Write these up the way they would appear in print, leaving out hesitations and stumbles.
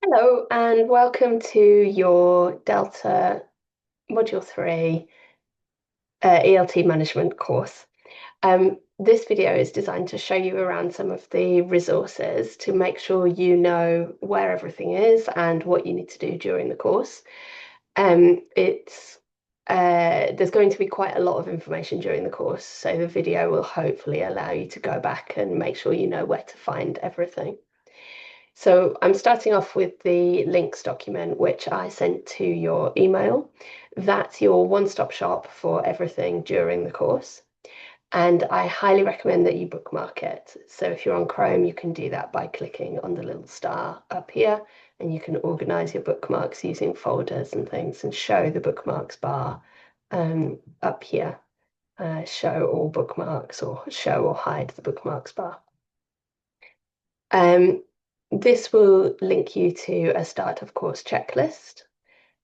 Hello and welcome to your Delta Module 3 ELT Management course. This video is designed to show you around some of the resources to make sure you know where everything is and what you need to do during the course. There's going to be quite a lot of information during the course, so the video will hopefully allow you to go back and make sure you know where to find everything. So I'm starting off with the links document, which I sent to your email. That's your one-stop shop for everything during the course. And I highly recommend that you bookmark it. So if you're on Chrome, you can do that by clicking on the little star up here, and you can organize your bookmarks using folders and things and show the bookmarks bar up here. Show all bookmarks or show or hide the bookmarks bar. This will link you to a start of course checklist,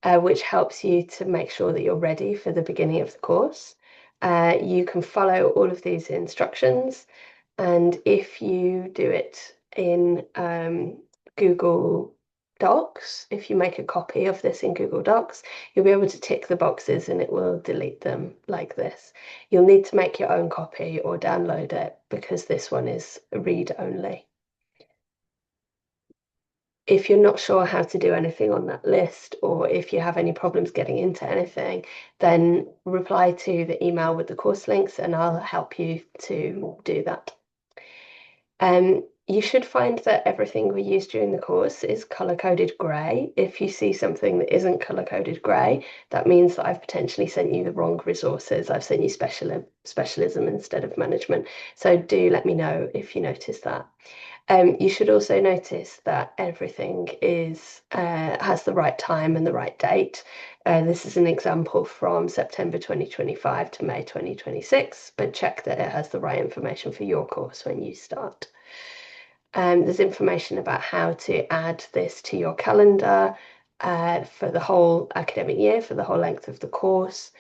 which helps you to make sure that you're ready for the beginning of the course. You can follow all of these instructions, and if you do it in Google Docs, if you make a copy of this in Google Docs, you'll be able to tick the boxes and it will delete them like this. You'll need to make your own copy or download it because this one is read only. If you're not sure how to do anything on that list, or if you have any problems getting into anything, then reply to the email with the course links and I'll help you to do that. You should find that everything we use during the course is color-coded grey. If you see something that isn't color-coded grey, that means that I've potentially sent you the wrong resources. I've sent you specialism instead of management. So do let me know if you notice that. You should also notice that everything has the right time and the right date. This is an example from September 2025 to May 2026, but check that it has the right information for your course when you start. There's information about how to add this to your calendar for the whole academic year, for the whole length of the course.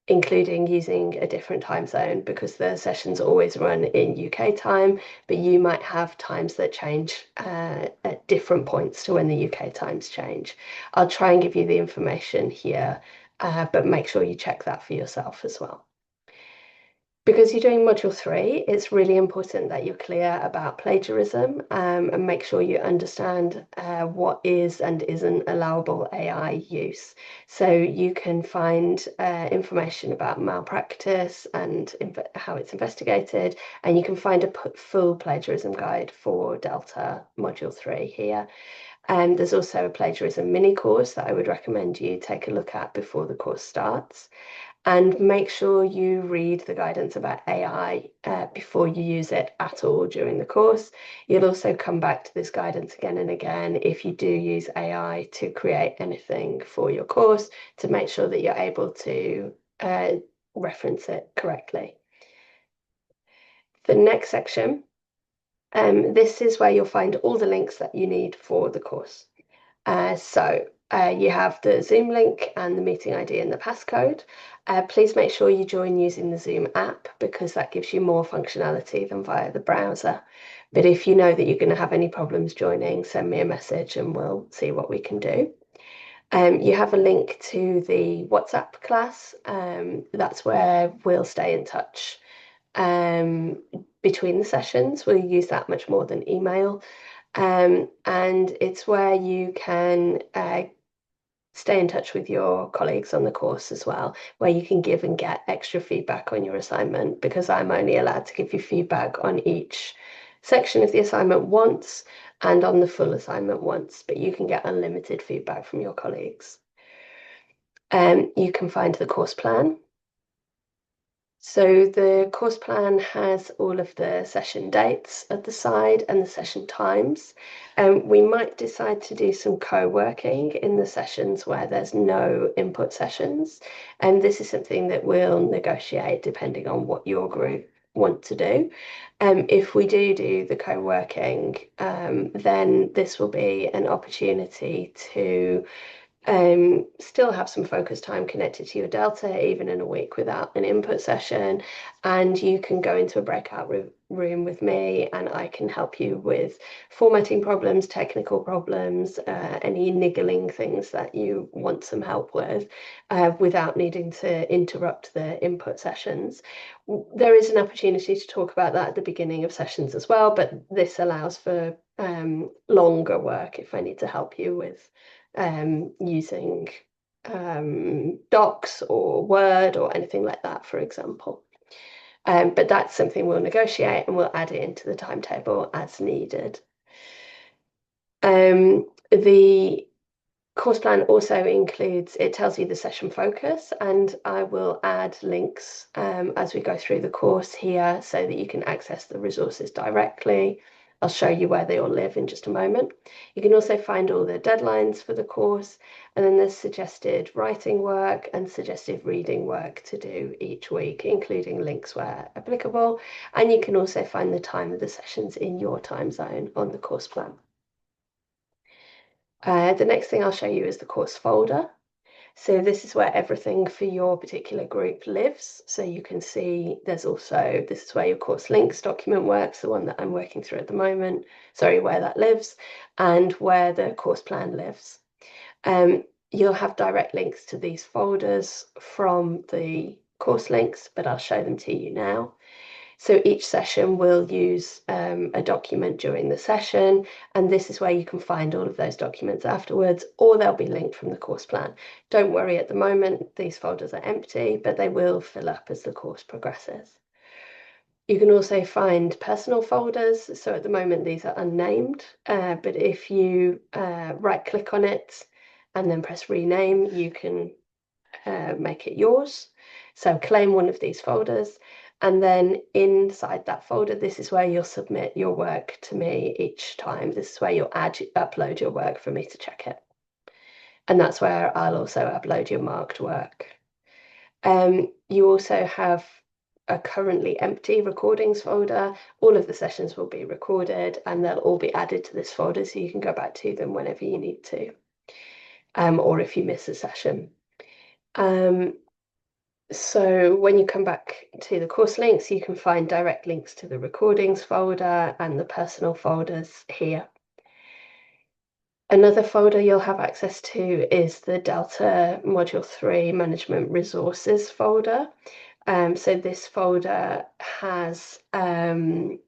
Including using a different time zone because the sessions always run in UK time, but you might have times that change at different points to when the UK times change. I'll try and give you the information here, but make sure you check that for yourself as well. Because you're doing module 3, it's really important that you're clear about plagiarism and make sure you understand what is and isn't allowable AI use. So you can find information about malpractice and how it's investigated, and you can find a full plagiarism guide for Delta module 3 here. And there's also a plagiarism mini course that I would recommend you take a look at before the course starts. And make sure you read the guidance about AI before you use it at all during the course. You'll also come back to this guidance again and again if you do use AI to create anything for your course to make sure that you're able to reference it correctly. The next section, this is where you'll find all the links that you need for the course. You have the Zoom link and the meeting ID and the passcode. Please make sure you join using the Zoom app because that gives you more functionality than via the browser. But if you know that you're going to have any problems joining, send me a message and we'll see what we can do. You have a link to the WhatsApp class. That's where we'll stay in touch between the sessions. We'll use that much more than email. And it's where you can stay in touch with your colleagues on the course as well, where you can give and get extra feedback on your assignment, because I'm only allowed to give you feedback on each section of the assignment once and on the full assignment once, but you can get unlimited feedback from your colleagues. You can find the course plan. So the course plan has all of the session dates at the side and the session times. We might decide to do some co-working in the sessions where there's no input sessions. And this is something that we'll negotiate depending on what your group want to do. If we do the co-working, then this will be an opportunity to still have some focus time connected to your Delta, even in a week without an input session, and you can go into a breakout room with me, and I can help you with formatting problems, technical problems, any niggling things that you want some help with, without needing to interrupt the input sessions. There is an opportunity to talk about that at the beginning of sessions as well, but this allows for longer work if I need to help you with using docs or Word or anything like that, for example. But that's something we'll negotiate, and we'll add it into the timetable as needed. The course plan also includes, it tells you the session focus, and I will add links as we go through the course here so that you can access the resources directly. I'll show you where they all live in just a moment. You can also find all the deadlines for the course, and then there's suggested writing work and suggested reading work to do each week, including links where applicable. And you can also find the time of the sessions in your time zone on the course plan. The next thing I'll show you is the course folder. So this is where everything for your particular group lives. So you can see there's also, this is where your course links document works, the one that I'm working through at the moment, sorry, where that lives, and where the course plan lives. You'll have direct links to these folders from the course links, but I'll show them to you now. So each session will use a document during the session, and this is where you can find all of those documents afterwards, or they'll be linked from the course plan. Don't worry, at the moment these folders are empty, but they will fill up as the course progresses. You can also find personal folders. So at the moment these are unnamed, but if you right-click on it and then press rename, you can make it yours. So claim one of these folders, and then inside that folder, this is where you'll submit your work to me each time. This is where you'll upload your work for me to check it. And that's where I'll also upload your marked work. You also have a currently empty recordings folder. All of the sessions will be recorded, and they'll all be added to this folder so you can go back to them whenever you need to, or if you miss a session. So when you come back to the course links, you can find direct links to the recordings folder and the personal folders here. Another folder you'll have access to is the Delta Module 3 Management Resources folder. So this folder has guidelines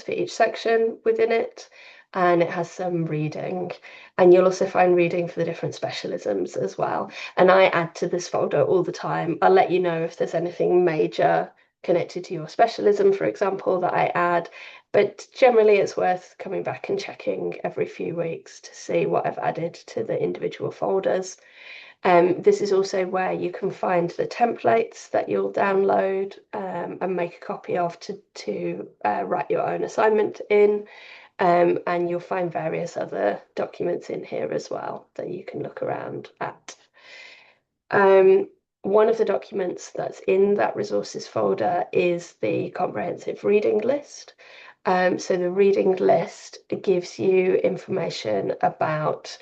for each section within it, and it has some reading, and you'll also find reading for the different specialisms as well. And I add to this folder all the time. I'll let you know if there's anything major connected to your specialism, for example, that I add, but generally it's worth coming back and checking every few weeks to see what I've added to the individual folders. This is also where you can find the templates that you'll download and make a copy of to write your own assignment in. And you'll find various other documents in here as well that you can look around at. One of the documents that's in that resources folder is the comprehensive reading list. So the reading list gives you information about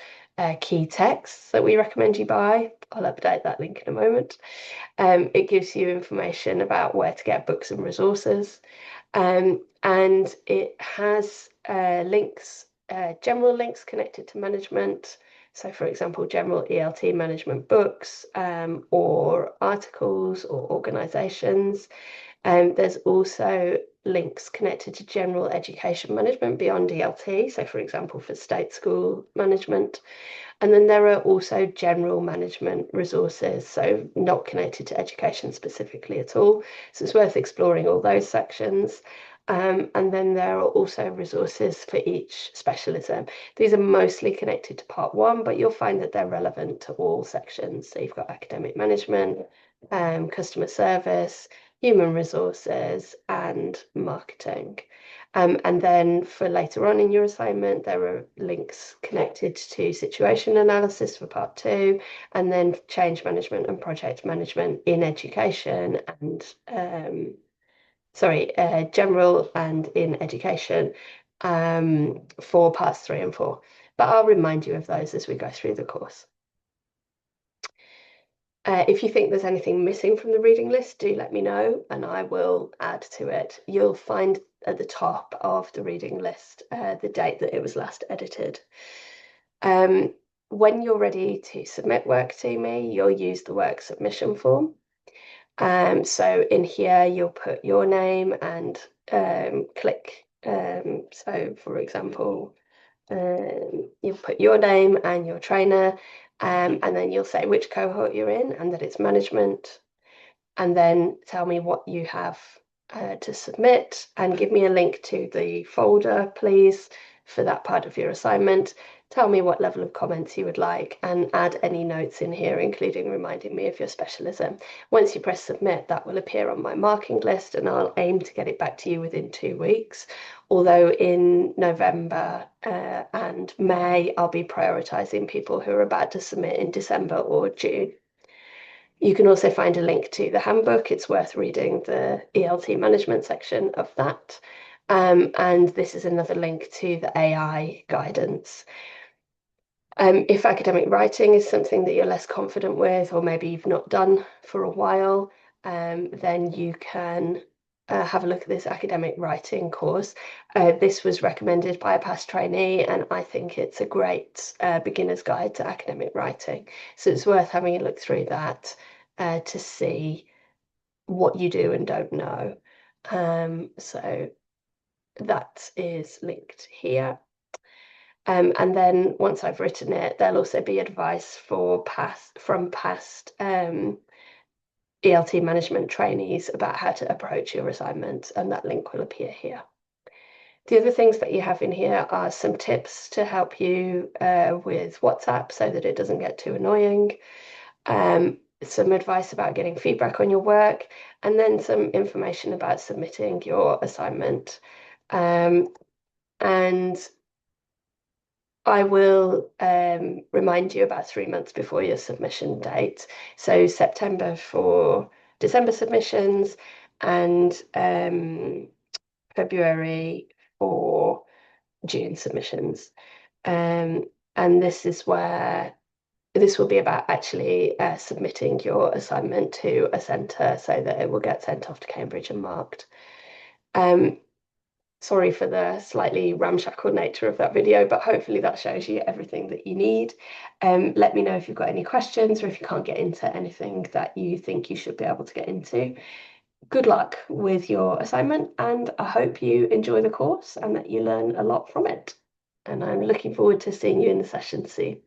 key texts that we recommend you buy. I'll update that link in a moment. It gives you information about where to get books and resources. And it has links, general links connected to management. So for example, general ELT management books or articles or organizations. There's also links connected to general education management beyond ELT. So for example, for state school management. And then there are also general management resources, so not connected to education specifically at all. So it's worth exploring all those sections. And then there are also resources for each specialism. These are mostly connected to part one, but you'll find that they're relevant to all sections. So you've got academic management, customer service, human resources, and marketing. And then for later on in your assignment, there are links connected to situation analysis for part two, and then change management and project management in education and general and in education for parts 3 and 4. But I'll remind you of those as we go through the course. If you think there's anything missing from the reading list, do let me know and I will add to it. You'll find at the top of the reading list the date that it was last edited. When you're ready to submit work to me, you'll use the work submission form. So in here, you'll put your name and click. So for example, you'll put your name and your trainer, and then you'll say which cohort you're in and that it's management, and then tell me what you have to submit and give me a link to the folder, please, for that part of your assignment. Tell me what level of comments you would like and add any notes in here, including reminding me of your specialism. Once you press submit, that will appear on my marking list and I'll aim to get it back to you within 2 weeks. Although in November and May, I'll be prioritising people who are about to submit in December or June. You can also find a link to the handbook. It's worth reading the ELT management section of that. And this is another link to the AI guidance. If academic writing is something that you're less confident with, or maybe you've not done for a while, then you can have a look at this academic writing course. This was recommended by a past trainee, and I think it's a great beginner's guide to academic writing. So it's worth having a look through that to see what you do and don't know. So that is linked here. And then once I've written it, there'll also be advice from past ELT management trainees about how to approach your assignments, and that link will appear here. The other things that you have in here are some tips to help you with WhatsApp so that it doesn't get too annoying, some advice about getting feedback on your work, and then some information about submitting your assignment. And I will remind you about 3 months before your submission date. So September for December submissions and February for June submissions. And this is where this will be about actually submitting your assignment to a centre so that it will get sent off to Cambridge and marked. Sorry for the slightly ramshackle nature of that video, but hopefully that shows you everything that you need. Let me know if you've got any questions or if you can't get into anything that you think you should be able to get into. Good luck with your assignment, and I hope you enjoy the course and that you learn a lot from it. And I'm looking forward to seeing you in the session soon.